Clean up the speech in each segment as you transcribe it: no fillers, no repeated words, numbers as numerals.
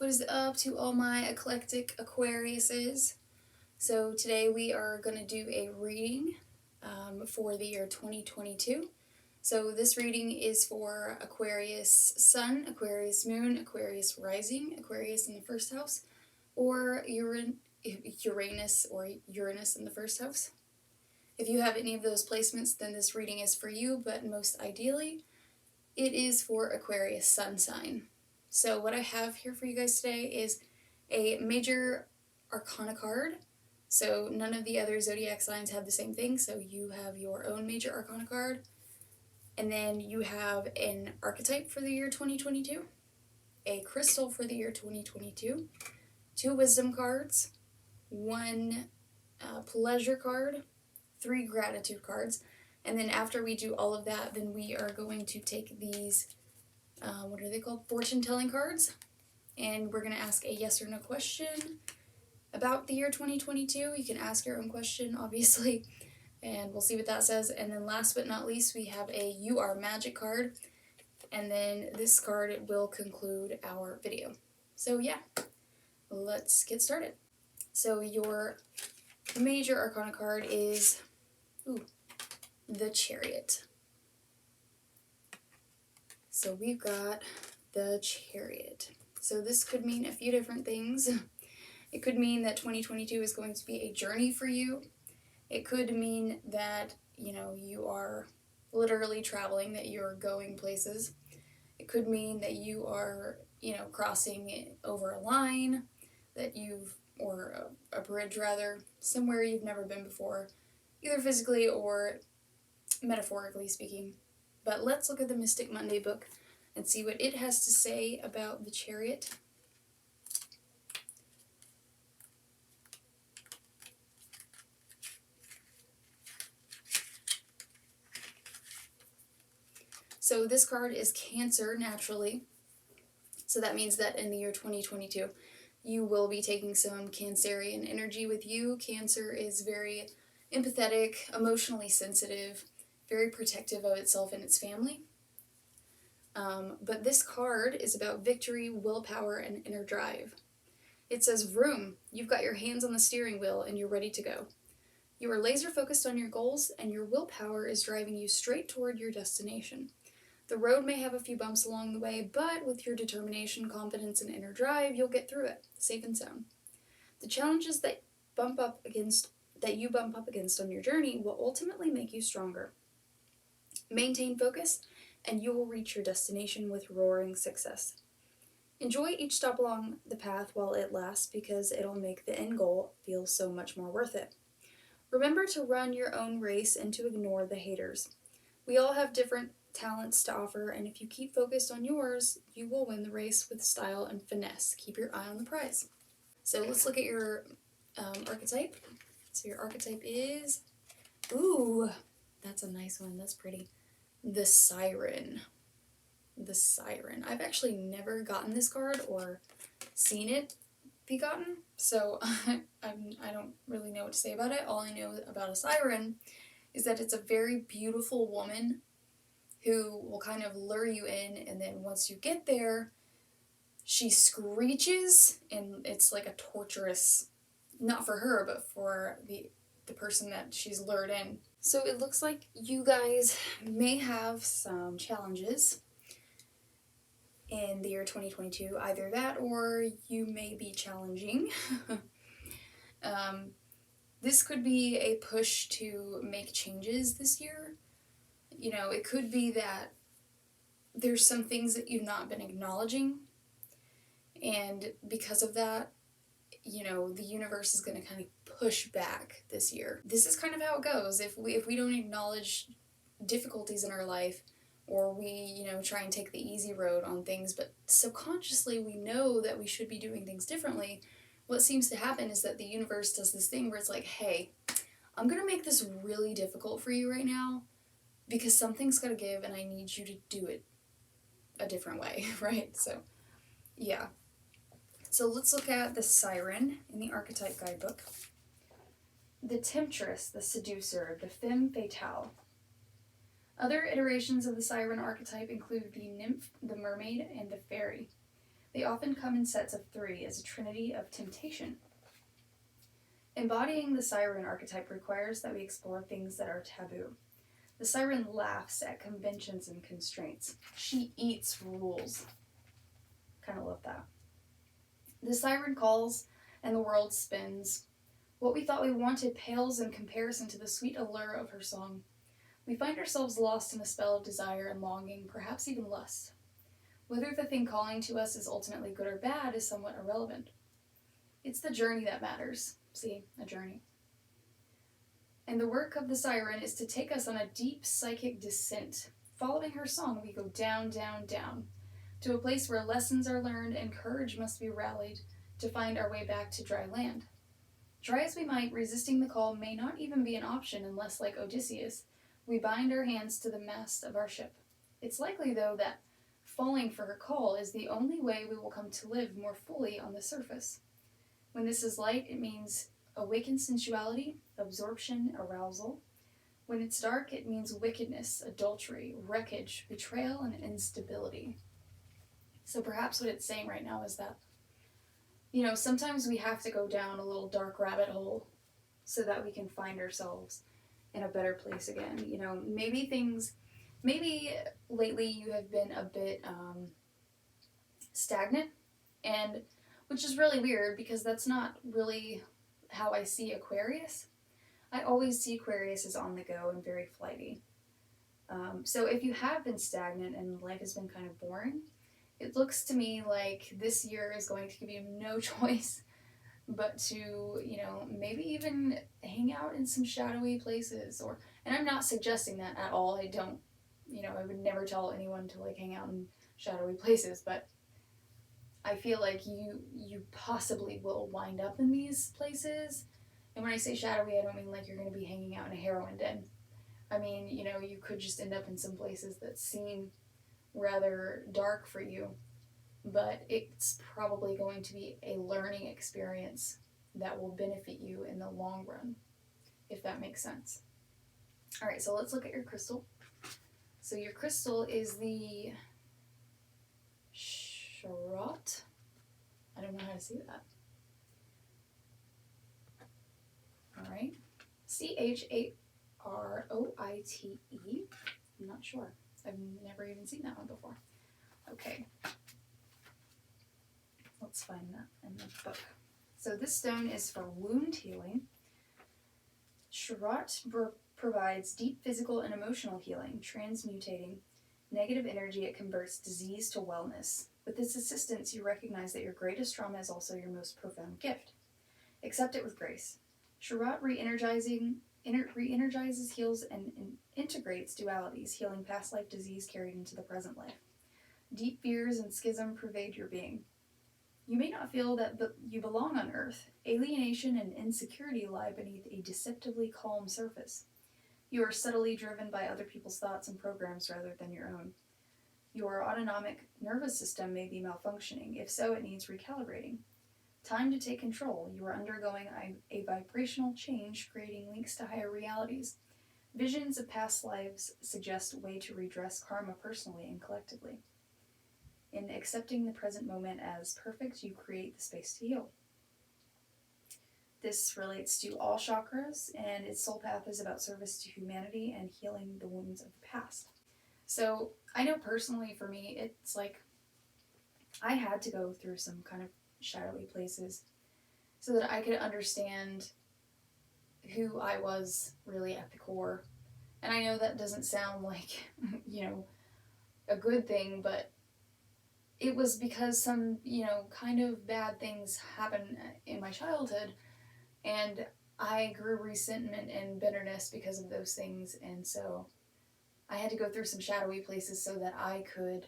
What is up to all my eclectic Aquariuses? So today we are going to do a reading for the year 2022. So this reading is for Aquarius Sun, Aquarius Moon, Aquarius Rising, Aquarius in the first house, or Uranus or Uranus in the first house. If you have any of those placements, then this reading is for you, but most ideally, it is for Aquarius Sun sign. So what I have here for you guys today is a major arcana card. So none of the other zodiac signs have the same thing, so you have your own major arcana card. And then you have an archetype for the year 2022, a crystal for the year 2022, 2 wisdom cards, 1 pleasure card, 3 gratitude cards, and then after we do all of that, then we are going to take these what are they called? Fortune-telling cards. And we're going to ask a yes or no question about the year 2022. You can ask your own question, obviously, and we'll see what that says. And then last but not least, we have a You Are Magic card. And then this card will conclude our video. So yeah, let's get started. So your major arcana card is the Chariot. So we've got the Chariot. So this could mean a few different things. It could mean that 2022 is going to be a journey for you. It could mean that, you are literally traveling, that you're going places. It could mean that you are, crossing over a line, or a bridge rather, somewhere you've never been before, either physically or metaphorically speaking. But let's look at the Mystic Monday book and see what it has to say about the Chariot. So this card is Cancer naturally. So that means that in the year 2022, you will be taking some Cancerian energy with you. Cancer is very empathetic, emotionally sensitive, very protective of itself and its family. But this card is about victory, willpower, and inner drive. It says, vroom, you've got your hands on the steering wheel and you're ready to go. You are laser focused on your goals and your willpower is driving you straight toward your destination. The road may have a few bumps along the way, but with your determination, confidence, and inner drive, you'll get through it, safe and sound. The challenges that you bump up against on your journey will ultimately make you stronger. Maintain focus, and you will reach your destination with roaring success. Enjoy each stop along the path while it lasts because it'll make the end goal feel so much more worth it. Remember to run your own race and to ignore the haters. We all have different talents to offer, and if you keep focused on yours, you will win the race with style and finesse. Keep your eye on the prize. So let's look at your archetype. So your archetype is, that's a nice one, that's pretty. The Siren. The Siren. I've actually never gotten this card or seen it be gotten, so I don't really know what to say about it. All I know about a siren is that it's a very beautiful woman who will kind of lure you in, and then once you get there, she screeches, and it's like a torturous, not for her, but for the person that she's lured in. So it looks like you guys may have some challenges in the year 2022, either that or you may be challenging. This could be a push to make changes this year. It could be that there's some things that you've not been acknowledging, and because of that, the universe is going to kind of push back this year. This is kind of how it goes. If we don't acknowledge difficulties in our life, or we, try and take the easy road on things, but subconsciously we know that we should be doing things differently, what seems to happen is that the universe does this thing where it's like, hey, I'm going to make this really difficult for you right now because something's got to give and I need you to do it a different way, right? So, yeah. So let's look at the Siren in the Archetype Guidebook. The Temptress, the Seducer, the Femme Fatale. Other iterations of the Siren archetype include the Nymph, the Mermaid, and the Fairy. They often come in sets of 3 as a trinity of temptation. Embodying the siren archetype requires that we explore things that are taboo. The siren laughs at conventions and constraints. She eats rules. Kind of love that. The siren calls and the world spins. What we thought we wanted pales in comparison to the sweet allure of her song. We find ourselves lost in a spell of desire and longing, perhaps even lust. Whether the thing calling to us is ultimately good or bad is somewhat irrelevant. It's the journey that matters. See, a journey. And the work of the siren is to take us on a deep psychic descent. Following her song, we go down, down, down, to a place where lessons are learned and courage must be rallied to find our way back to dry land. Try as we might, resisting the call may not even be an option unless, like Odysseus, we bind our hands to the mast of our ship. It's likely, though, that falling for her call is the only way we will come to live more fully on the surface. When this is light, it means awakened sensuality, absorption, arousal. When it's dark, it means wickedness, adultery, wreckage, betrayal, and instability. So perhaps what it's saying right now is that, sometimes we have to go down a little dark rabbit hole so that we can find ourselves in a better place again. Maybe lately you have been a bit stagnant, and which is really weird because that's not really how I see Aquarius. I always see Aquarius as on the go and very flighty. So if you have been stagnant and life has been kind of boring, it looks to me like this year is going to give you no choice but to, maybe even hang out in some shadowy places. And I'm not suggesting that at all. I don't, I would never tell anyone to hang out in shadowy places, but I feel like you possibly will wind up in these places. And when I say shadowy, I don't mean like you're going to be hanging out in a heroin den. I mean, you could just end up in some places that seem rather dark for you, but it's probably going to be a learning experience that will benefit you in the long run, if that makes sense. All right, so let's look at your crystal. So your crystal is the Chariot. I don't know how to say that. All right. Chariote. I'm not sure. I've never even seen that one before. Okay. Let's find that in the book. So this stone is for wound healing. Chariot provides deep physical and emotional healing, transmutating negative energy. It converts disease to wellness. With its assistance, you recognize that your greatest trauma is also your most profound gift. Accept it with grace. Chariot re-energizes, heals, and integrates dualities, healing past life disease carried into the present life. Deep fears and schism pervade your being. You may not feel that you belong on Earth. Alienation and insecurity lie beneath a deceptively calm surface. You are subtly driven by other people's thoughts and programs rather than your own. Your autonomic nervous system may be malfunctioning. If so, it needs recalibrating. Time to take control. You are undergoing a vibrational change, creating links to higher realities. Visions of past lives suggest a way to redress karma personally and collectively. In accepting the present moment as perfect, you create the space to heal. This relates to all chakras, and its soul path is about service to humanity and healing the wounds of the past. So I know personally for me, it's like I had to go through some kind of shadowy places so that I could understand who I was really at the core. And I know that doesn't sound like, a good thing, but it was because some, kind of bad things happened in my childhood, and I grew resentment and bitterness because of those things, and so I had to go through some shadowy places so that I could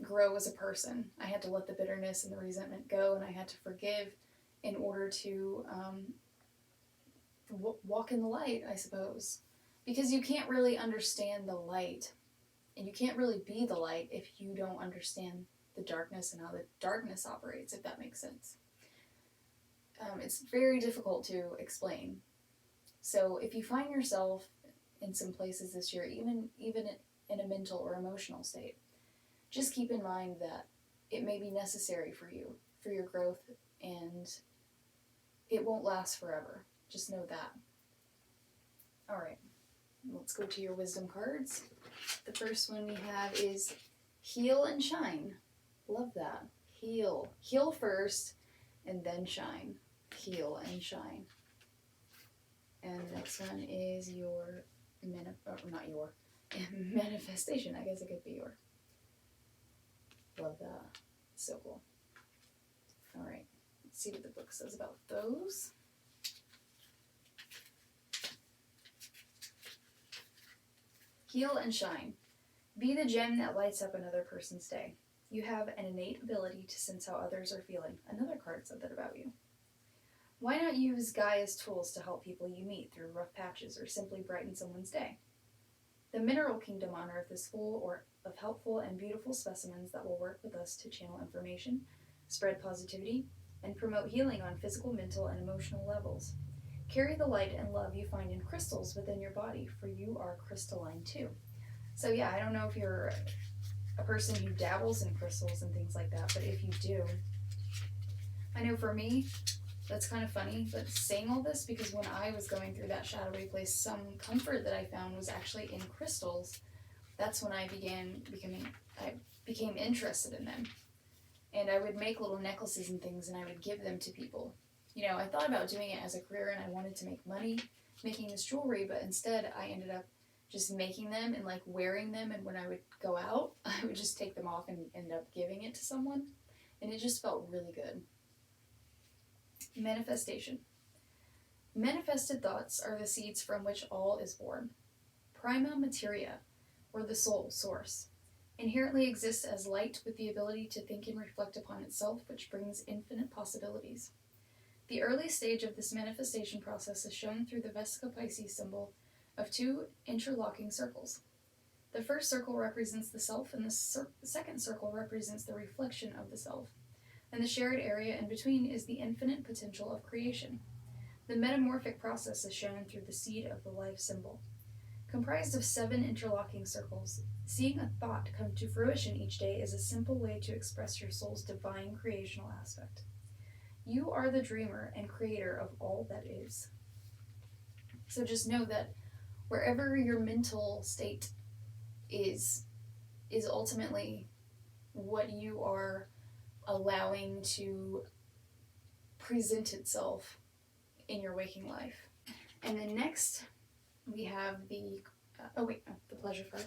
grow as a person. I had to let the bitterness and the resentment go, and I had to forgive in order to walk in the light, I suppose. Because you can't really understand the light, and you can't really be the light if you don't understand the darkness and how the darkness operates, if that makes sense. It's very difficult to explain. So if you find yourself in some places this year, even in a mental or emotional state, just keep in mind that it may be necessary for you, for your growth, and it won't last forever. Just know that. All right, let's go to your wisdom cards. The first one we have is heal and shine. Love that. Heal. Heal first, and then shine. Heal and shine. And the next one is your manifestation. I guess it could be your. Love that. So cool. All right. Let's see what the book says about those. Heal and shine. Be the gem that lights up another person's day. You have an innate ability to sense how others are feeling. Another card said that about you. Why not use Gaia's tools to help people you meet through rough patches or simply brighten someone's day? The mineral kingdom on Earth is full of helpful and beautiful specimens that will work with us to channel information, spread positivity, and promote healing on physical, mental, and emotional levels. Carry the light and love you find in crystals within your body, for you are crystalline too. So yeah, I don't know if you're a person who dabbles in crystals and things like that, but if you do, I know for me, that's kind of funny, but saying all this, because when I was going through that shadowy place, some comfort that I found was actually in crystals. That's when I became interested in them. And I would make little necklaces and things, and I would give them to people. You know, I thought about doing it as a career, and I wanted to make money making this jewelry, but instead I ended up just making them and like wearing them, and when I would go out, I would just take them off and end up giving it to someone, and it just felt really good. Manifestation. Manifested thoughts are the seeds from which all is born. Prima materia, or the soul source, inherently exists as light with the ability to think and reflect upon itself, which brings infinite possibilities. The early stage of this manifestation process is shown through the Vesica Pisces symbol of two interlocking circles. The first circle represents the self, and the second circle represents the reflection of the self, and the shared area in between is the infinite potential of creation. The metamorphic process is shown through the seed of the life symbol. Comprised of 7 interlocking circles, seeing a thought come to fruition each day is a simple way to express your soul's divine creational aspect. You are the dreamer and creator of all that is. So just know that wherever your mental state is ultimately what you are allowing to present itself in your waking life. And then next, we have the pleasure card.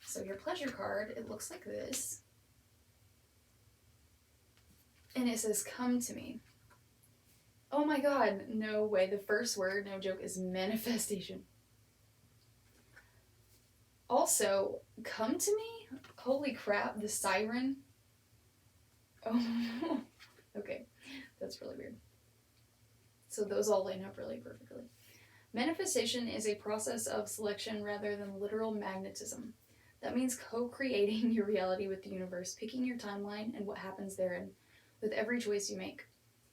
So your pleasure card, it looks like this. And it says, come to me. Oh my god, no way. The first word, no joke, is manifestation. Also, come to me? Holy crap, the siren. Oh, okay. That's really weird. So those all line up really perfectly. Manifestation is a process of selection rather than literal magnetism. That means co-creating your reality with the universe, picking your timeline and what happens therein, with every choice you make.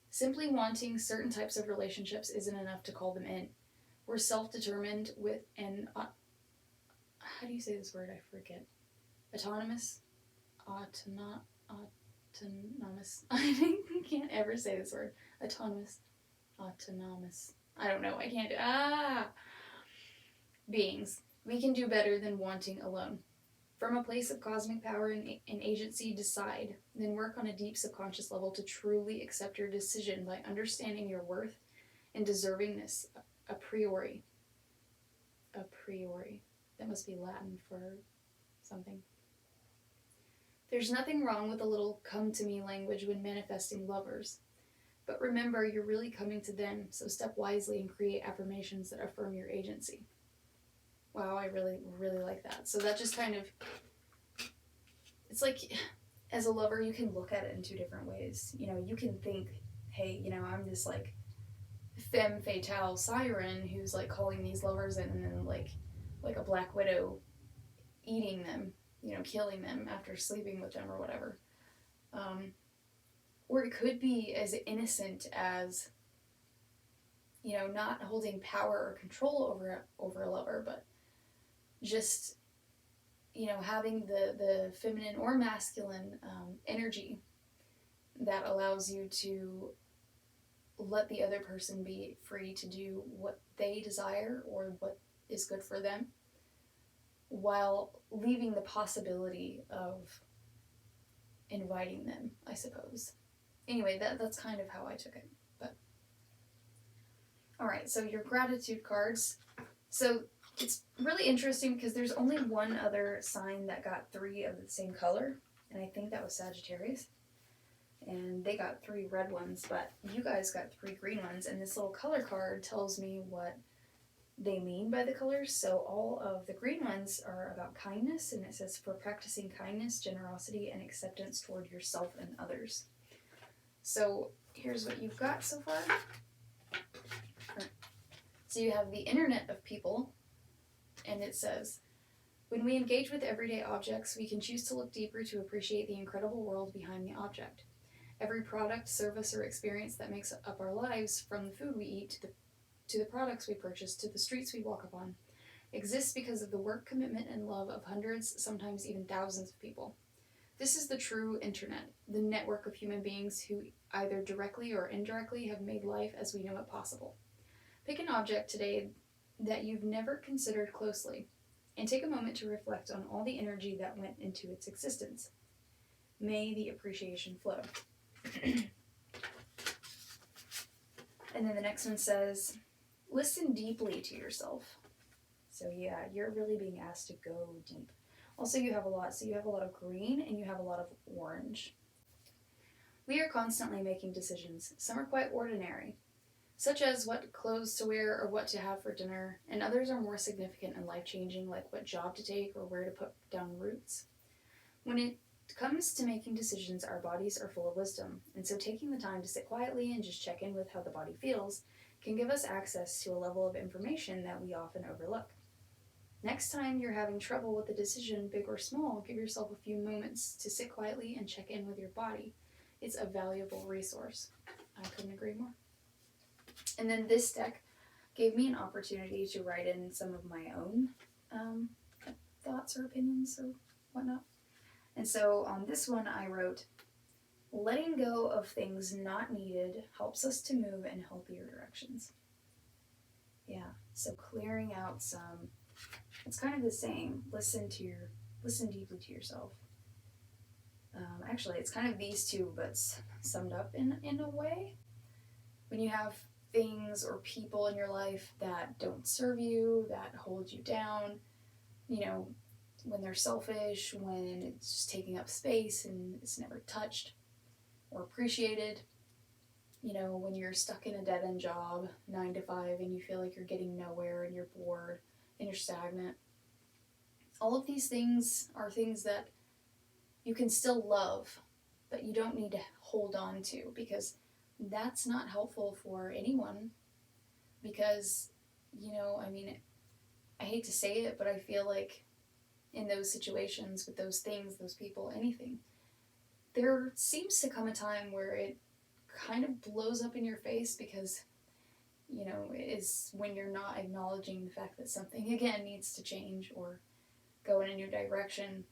Simply wanting certain types of relationships isn't enough to call them in. We're self-determined with an... how do you say this word? I forget. Autonomous? Autonomous. I can't ever say this word. Autonomous. I don't know. I can't. Beings. We can do better than wanting alone. From a place of cosmic power and agency, decide. Then work on a deep subconscious level to truly accept your decision by understanding your worth and deservingness a priori. A priori. That must be Latin for something. There's nothing wrong with a little come to me language when manifesting lovers. But remember, you're really coming to them, so step wisely and create affirmations that affirm your agency. Wow, I really, really like that. So that just kind of, it's like, as a lover, you can look at it in 2 different ways. You know, you can think, hey, you know, I'm this, like, femme fatale siren who's, like, calling these lovers in and then, like a black widow eating them, you know, killing them after sleeping with them or whatever. Or it could be as innocent as, you know, not holding power or control over a lover, but just having the feminine or masculine energy that allows you to let the other person be free to do what they desire or what is good for them, while leaving the possibility of inviting them, I suppose. Anyway, that's kind of how I took it. But alright, so your gratitude cards. So it's really interesting because there's only one other sign that got 3 of the same color, and I think that was Sagittarius. And they got 3 red ones, but you guys got 3 green ones, and this little color card tells me what they mean by the colors. So all of the green ones are about kindness, and it says for practicing kindness, generosity, and acceptance toward yourself and others. So here's what you've got so far. So you have the Internet of People, and it says, when we engage with everyday objects, we can choose to look deeper to appreciate the incredible world behind the object. Every product, service, or experience that makes up our lives, from the food we eat to the products we purchase to the streets we walk upon, exists because of the work, commitment, and love of hundreds, sometimes even thousands of people. This is the true internet, the network of human beings who either directly or indirectly have made life as we know it possible. Pick an object today that you've never considered closely, and take a moment to reflect on all the energy that went into its existence. May the appreciation flow. And then the next one says, listen deeply to yourself. So yeah, you're really being asked to go deep. Also, you have a lot of green and you have a lot of orange. We are constantly making decisions. Some are quite ordinary, such as what clothes to wear or what to have for dinner, and others are more significant and life-changing, like what job to take or where to put down roots. When it comes to making decisions, our bodies are full of wisdom, and so taking the time to sit quietly and just check in with how the body feels can give us access to a level of information that we often overlook. Next time you're having trouble with a decision, big or small, give yourself a few moments to sit quietly and check in with your body. It's a valuable resource. I couldn't agree more. And then this deck gave me an opportunity to write in some of my own thoughts or opinions or whatnot. And so on this one I wrote, letting go of things not needed helps us to move in healthier directions. Yeah, so clearing out some, it's kind of the same, listen deeply to yourself. Actually, it's kind of these two, but summed up in a way. When you have things or people in your life that don't serve you, that hold you down, when they're selfish, when it's just taking up space and it's never touched or appreciated, when you're stuck in a dead-end job, 9 to 5, and you feel like you're getting nowhere and you're bored and you're stagnant. All of these things are things that you can still love, but you don't need to hold on to, because that's not helpful for anyone. Because, I hate to say it, but I feel like in those situations, with those things, those people, anything, there seems to come a time where it kind of blows up in your face, because, is when you're not acknowledging the fact that something, again, needs to change or go in a new direction.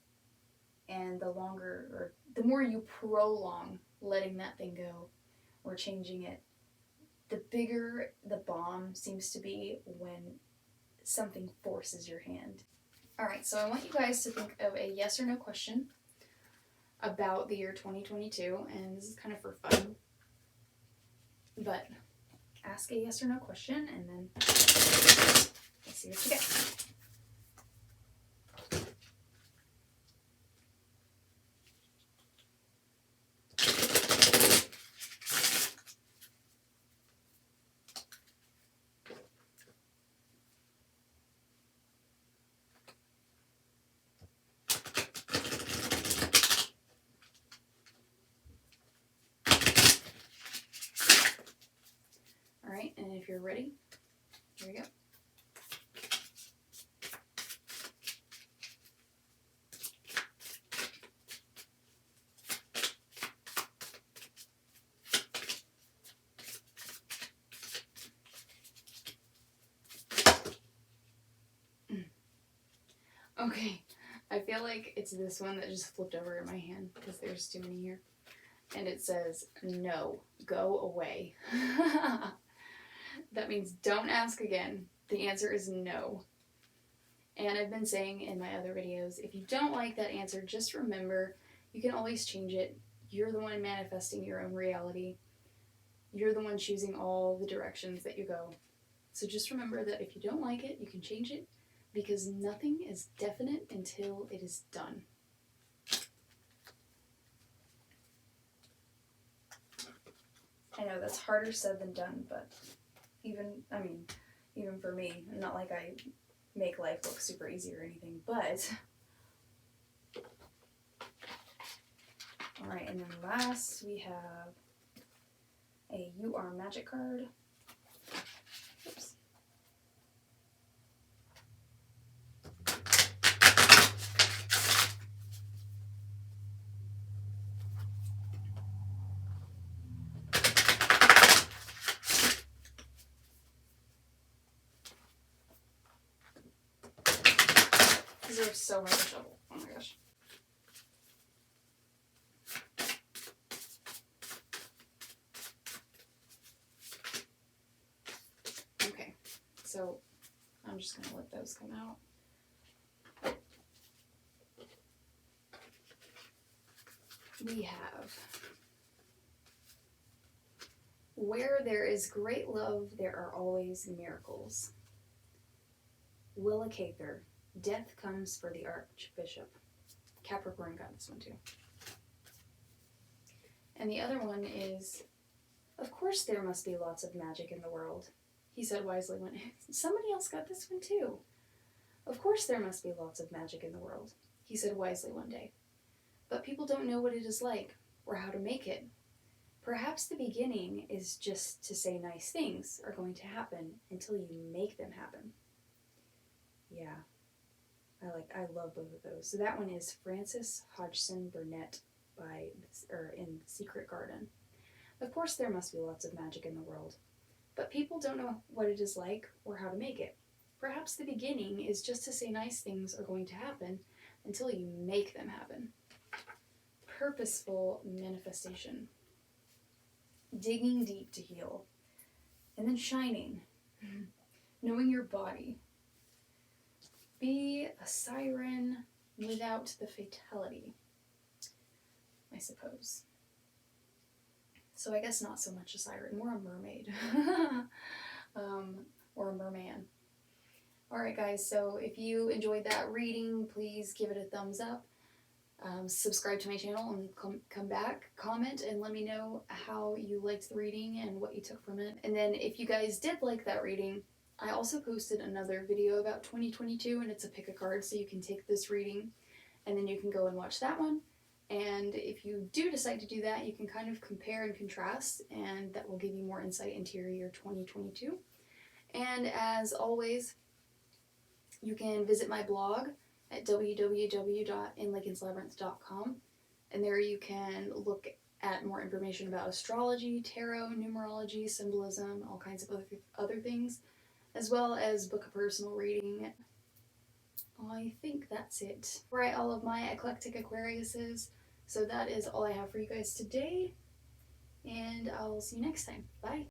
And the more you prolong letting that thing go or changing it, the bigger the bomb seems to be when something forces your hand. Alright, so I want you guys to think of a yes or no question about the year 2022, and this is kind of for fun, but ask a yes or no question, and then let's see what you get. Alright, and if you're ready, here we go. Okay, I feel like it's this one that just flipped over in my hand because there's too many here. And it says, no, go away. That means don't ask again. The answer is no. And I've been saying in my other videos, if you don't like that answer, just remember, you can always change it. You're the one manifesting your own reality. You're the one choosing all the directions that you go. So just remember that if you don't like it, you can change it, because nothing is definite until it is done. I know that's harder said than done, but even for me, not like I make life look super easy or anything, but all right, and then last we have a You Are Magic card. Oops. These are so hard to shovel. Oh my gosh. Okay, so I'm just going to let those come out. We have, where there is great love, there are always miracles. Youaremorethanyoursunsign. Death comes for the Archbishop. Capricorn got this one too. And the other one is, of course there must be lots of magic in the world. He said wisely when somebody else got this one too. Of course there must be lots of magic in the world. He said wisely one day. But people don't know what it is like or how to make it. Perhaps the beginning is just to say nice things are going to happen until you make them happen. Yeah. I love both of those. So that one is Frances Hodgson Burnett in Secret Garden. Of course there must be lots of magic in the world, but people don't know what it is like or how to make it. Perhaps the beginning is just to say nice things are going to happen until you make them happen. Purposeful manifestation. Digging deep to heal. And then shining. Knowing your body. Be a siren without the fatality, I suppose. So I guess not so much a siren, more a mermaid. Or a merman. Alright guys, so if you enjoyed that reading, please give it a thumbs up. Subscribe to my channel and come back, comment, and let me know how you liked the reading and what you took from it. And then if you guys did like that reading, I also posted another video about 2022, and it's a pick a card, so you can take this reading and then you can go and watch that one. And if you do decide to do that, you can kind of compare and contrast, and that will give you more insight into your year 2022. And as always, you can visit my blog at www.inlikenslabyrinth.com, and there you can look at more information about astrology, tarot, numerology, symbolism, all kinds of other things, as well as book a personal reading. I think that's it. Right, all of my eclectic Aquariuses. So that is all I have for you guys today, and I'll see you next time. Bye.